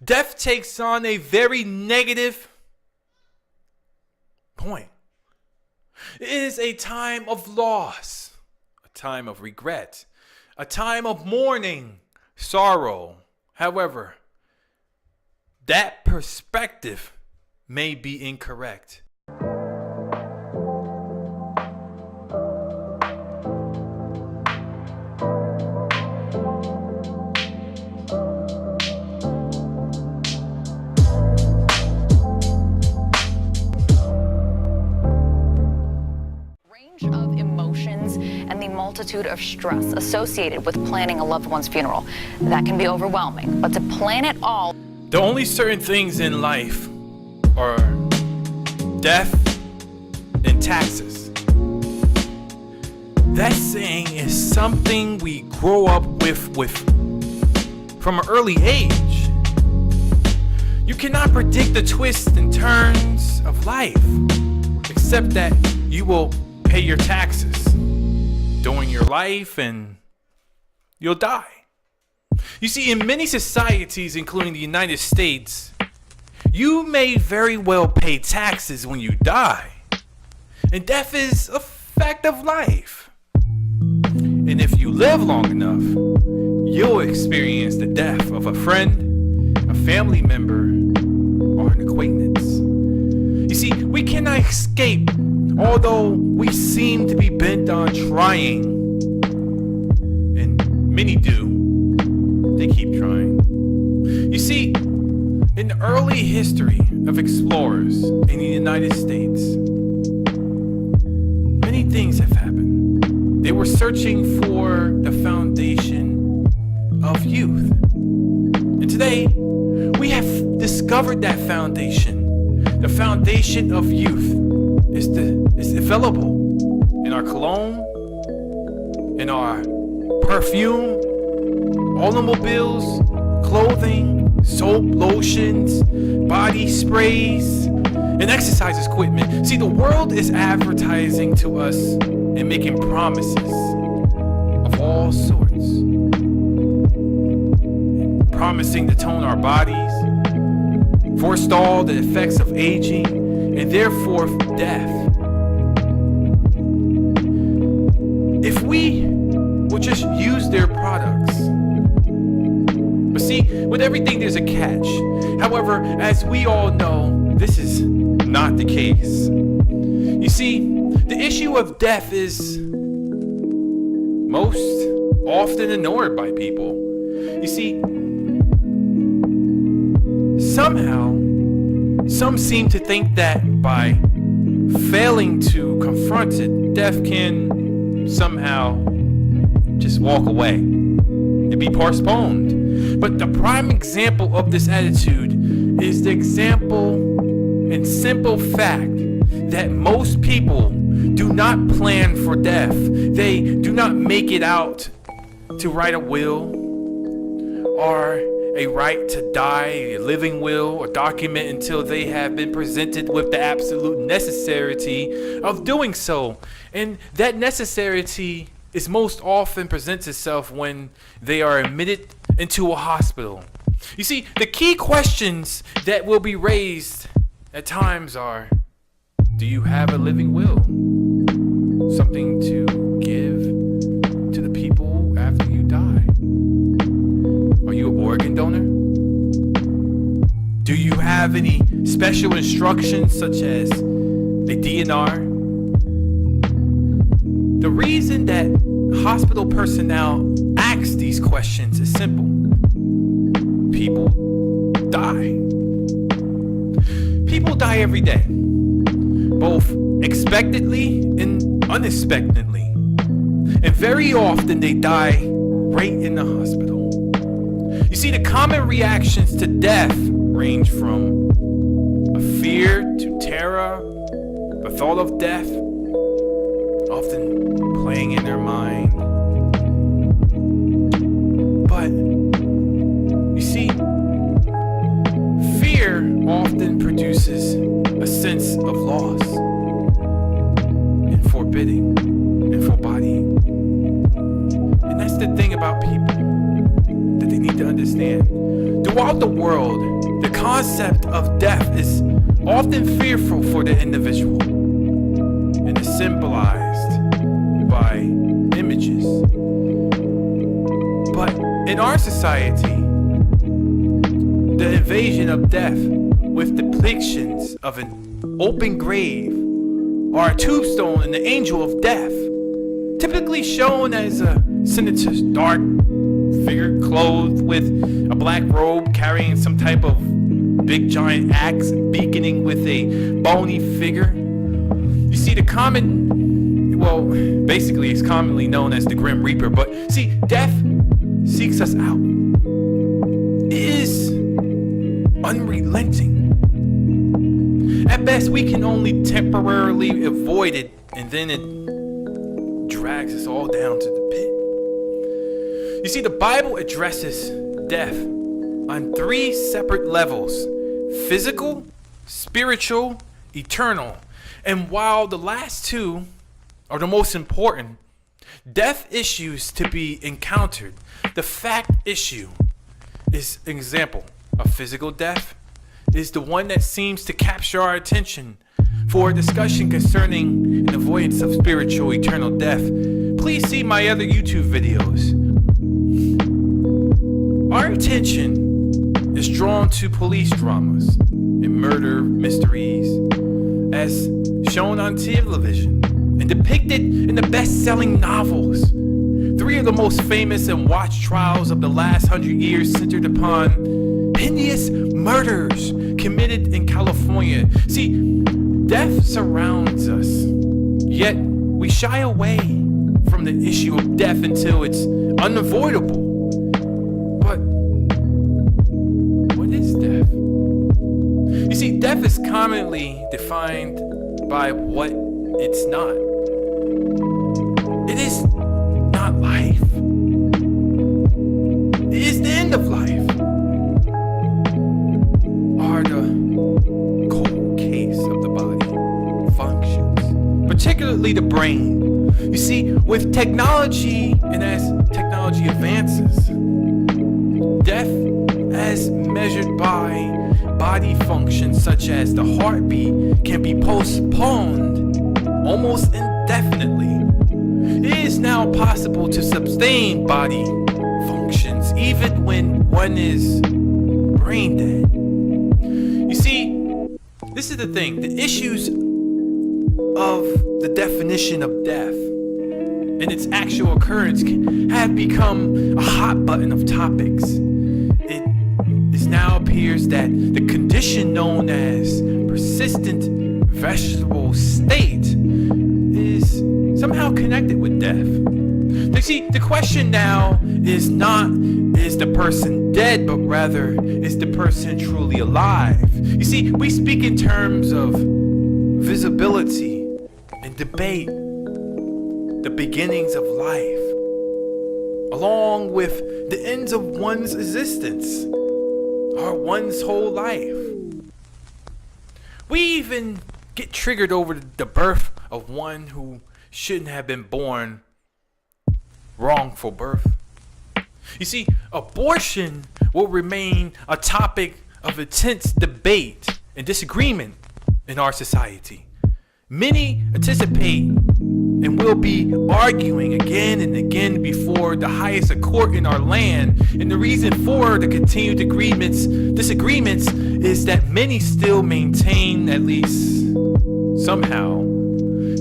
Death takes on a very negative point. It is a time of loss, a time of regret, a time of mourning, sorrow. However, that perspective may be incorrect. Multitude of stress associated with planning a loved one's funeral. That can be overwhelming, but to plan it all. The only certain things in life are death and taxes. That saying is something we grow up with from an early age. You cannot predict the twists and turns of life, except that you will pay your taxes during your life and you'll die. You see, in many societies, including the United States, you may very well pay taxes when you die. And death is a fact of life. And if you live long enough, you'll experience the death of a friend, a family member, or an acquaintance. You see, we cannot escape. Although we seem to be bent on trying, and many do, they keep trying. You see, in the early history of explorers in the United States, many things have happened. They were searching for the foundation of youth. And today, we have discovered that foundation. The foundation of youth is available in our cologne, in our perfume, automobiles, clothing, soap, lotions, body sprays, and exercise equipment. See, the world is advertising to us and making promises of all sorts. Promising to tone our bodies, forestall the effects of aging, and therefore death. If we would just use their products. But see, with everything there's a catch. However, as we all know, this is not the case. You see, the issue of death is most often ignored by people. You see, somehow, some seem to think that by failing to confront it, death can somehow just walk away and be postponed. But the prime example of this attitude is the example and simple fact that most people do not plan for death. They do not make it out to write a will or a right to die, a living will, or document until they have been presented with the absolute necessity of doing so. And that necessity is most often presents itself when they are admitted into a hospital. You see, the key questions that will be raised at times are, do you have a living will? Something to give to the people after you die? Are you an organ donor? Do you have any special instructions such as the DNR? The reason that hospital personnel ask these questions is simple. People die. People die every day, both expectedly and unexpectedly. And very often they die right in the hospital. You see, the common reactions to death range from a fear to terror, the thought of death often playing in their mind. But you see, fear often produces a sense of loss and forbidding and foreboding. And that's the thing about people that they need to understand. Throughout Throughout the world, the concept of death is often fearful for the individual and is symbolized by images. But in our society, the invasion of death with depictions of an open grave or a tombstone and the angel of death, typically shown as a sinister dark figure clothed with a black robe carrying some type of big giant axe beaconing with a bony figure. You see, basically it's commonly known as the Grim Reaper, but see, death seeks us out. It is unrelenting. At best, we can only temporarily avoid it, and then it drags us all down to the pit. You see, the Bible addresses death on 3 separate levels: physical, spiritual, eternal. And while the last 2 are the most important, death issues to be encountered, the fact issue is an example of physical death, is the one that seems to capture our attention. For a discussion concerning an avoidance of spiritual eternal death, please see my other YouTube videos. Our attention is drawn to police dramas and murder mysteries as shown on television and depicted in the best-selling novels. 3 of the most famous and watched trials of the last 100 years centered upon heinous murders committed in California. See, death surrounds us, yet we shy away from the issue of death until it's unavoidable. But what is death? You see, death is commonly defined by what it's not. It is not life. It is the end of life. Are the cold case of the body functions, particularly the brain. You see, with technology and as technology advances, death as measured by body functions such as the heartbeat can be postponed almost indefinitely. It is now possible to sustain body functions even when one is brain dead. You see, this is the thing. The issues of the definition of death and its actual occurrence have become a hot button of topics. It now appears that the condition known as persistent vegetable state is somehow connected with death. You see, the question now is not, is the person dead, but rather, is the person truly alive? You see, we speak in terms of visibility and debate the beginnings of life, along with the ends of one's existence, or one's whole life. We even get triggered over the birth of one who shouldn't have been born, wrongful birth. You see, abortion will remain a topic of intense debate and disagreement in our society. Many anticipate and will be arguing again and again before the highest court in our land. And the reason for the continued disagreements is that many still maintain, at least somehow,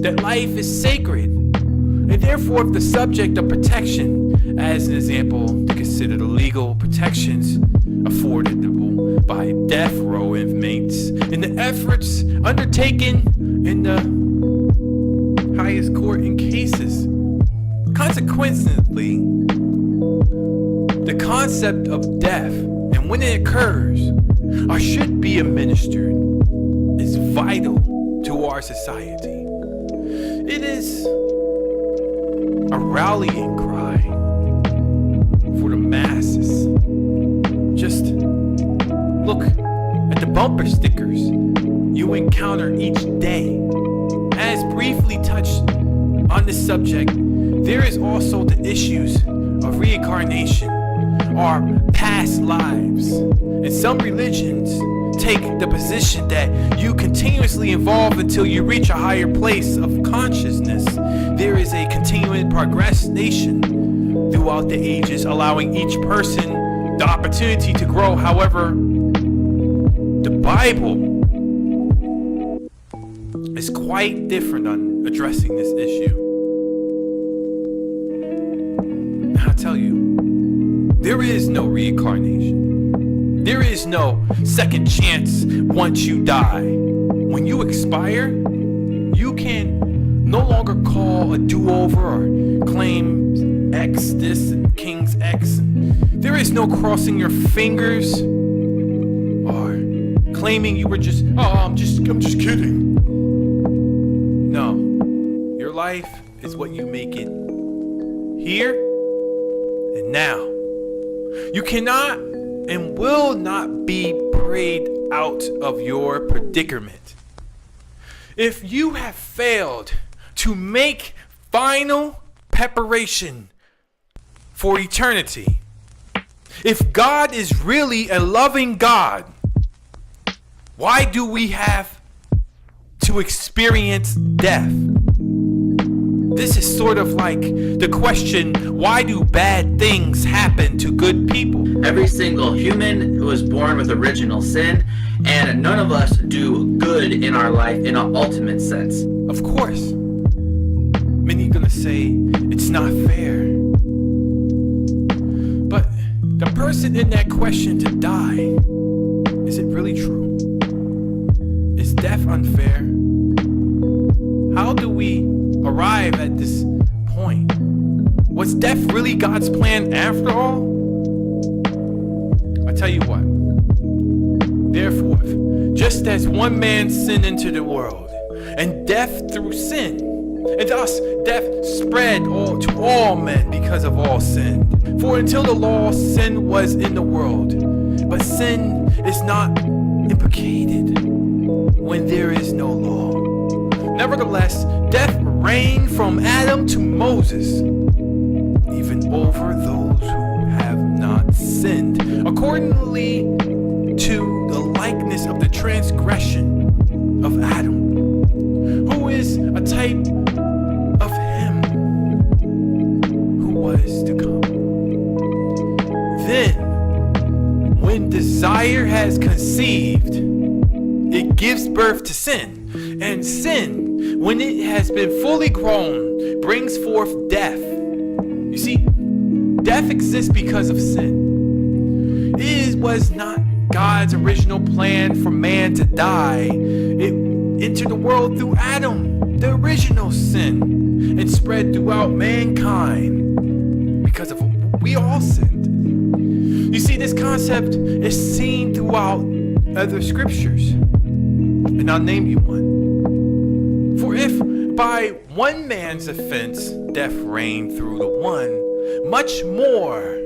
that life is sacred, and therefore the subject of protection, as an example, to consider the legal protections afforded by death row inmates in the efforts undertaken in the highest court in cases. Consequently, the concept of death and when it occurs or should be administered is vital to our society. It is a rallying cry for the masses. Just look at the bumper stickers you encounter each day. As briefly touched on this subject, there is also the issues of reincarnation our past lives. And some religions take the position that you continuously evolve until you reach a higher place of consciousness. There is a continuing progression throughout the ages, allowing each person the opportunity to grow. However, the Bible is quite different on addressing this issue. And I'll tell you, there is no reincarnation. There is no second chance once you die. When you expire, you can no longer call a do-over or claim X this and King's X. There is no crossing your fingers or claiming you were just, I'm just kidding. No, your life is what you make it here and now. You cannot and will not be prayed out of your predicament. If you have failed to make final preparation for eternity, if God is really a loving God, why do we have to experience death? This is sort of like the question, why do bad things happen to good people? Every single human was born with original sin, and none of us do good in our life in an ultimate sense. Of course. Many are gonna say it's not fair. But the person in that question to die, is it really true? Is death unfair? How do we arrive at this point? Was death really God's plan after all? I tell you what. Therefore, just as one man sinned into the world, and death through sin, and thus death spread to all men because of all sin. For until the law, sin was in the world, but sin is not implicated when there is no law. Nevertheless, death reigned from Adam to Moses, even over those who have not sinned, accordingly to the likeness of the transgression of Adam, who is a type of him who was to come. Then, when desire has conceived, it gives birth to sin, and sin, when it has been fully grown, brings forth death. You see, death exists because of sin. It was not God's original plan for man to die. It entered the world through Adam, the original sin, and spread throughout mankind because of we all sinned. You see, this concept is seen throughout other scriptures, and I'll name you one. For if by one man's offense death reigned through the one, much more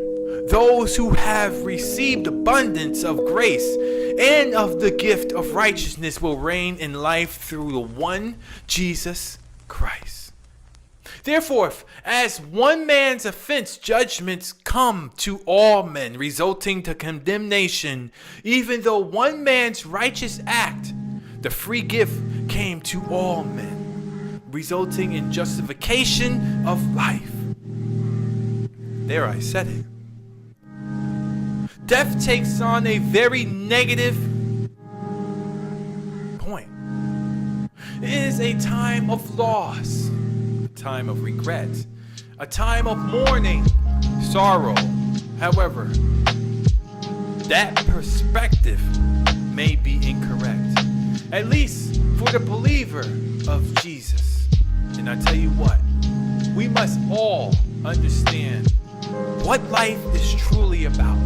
those who have received abundance of grace and of the gift of righteousness will reign in life through the one Jesus Christ. Therefore, as one man's offense, judgments come to all men, resulting to condemnation, even though one man's righteous act, the free gift, came to all men, resulting in justification of life. There, I said it. Death takes on a very negative point. It is a time of loss, a time of regret, a time of mourning, sorrow. However, that perspective may be incorrect, at least for the believer of Jesus. And I tell you what, we must all understand what life is truly about.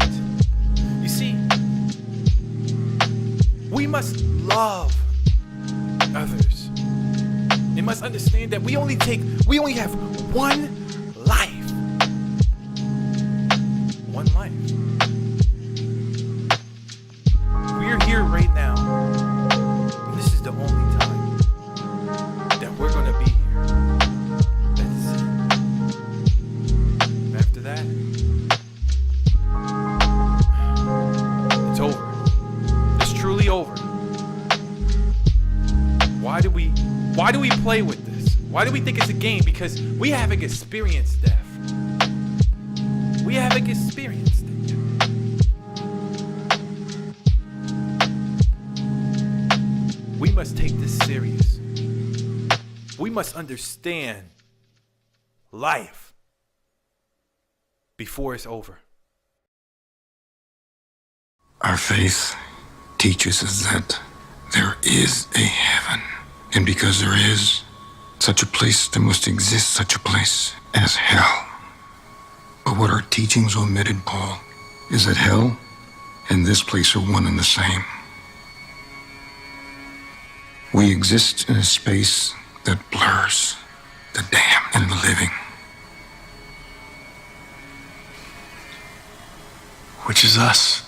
You see, we must love others. They must understand that we only have one life. One life. We're here right now. And this is the only time that we're going to be here. That's it. After that, really over? Why do we play with this? Why do we think it's a game? Because we haven't experienced death. We haven't experienced it yet. We must take this serious. We must understand life before it's over. Our faith teaches us that there is a heaven. And because there is such a place, there must exist such a place as hell. But what our teachings omitted, Paul, is that hell and this place are one and the same. We exist in a space that blurs the damned and the living. Which is us.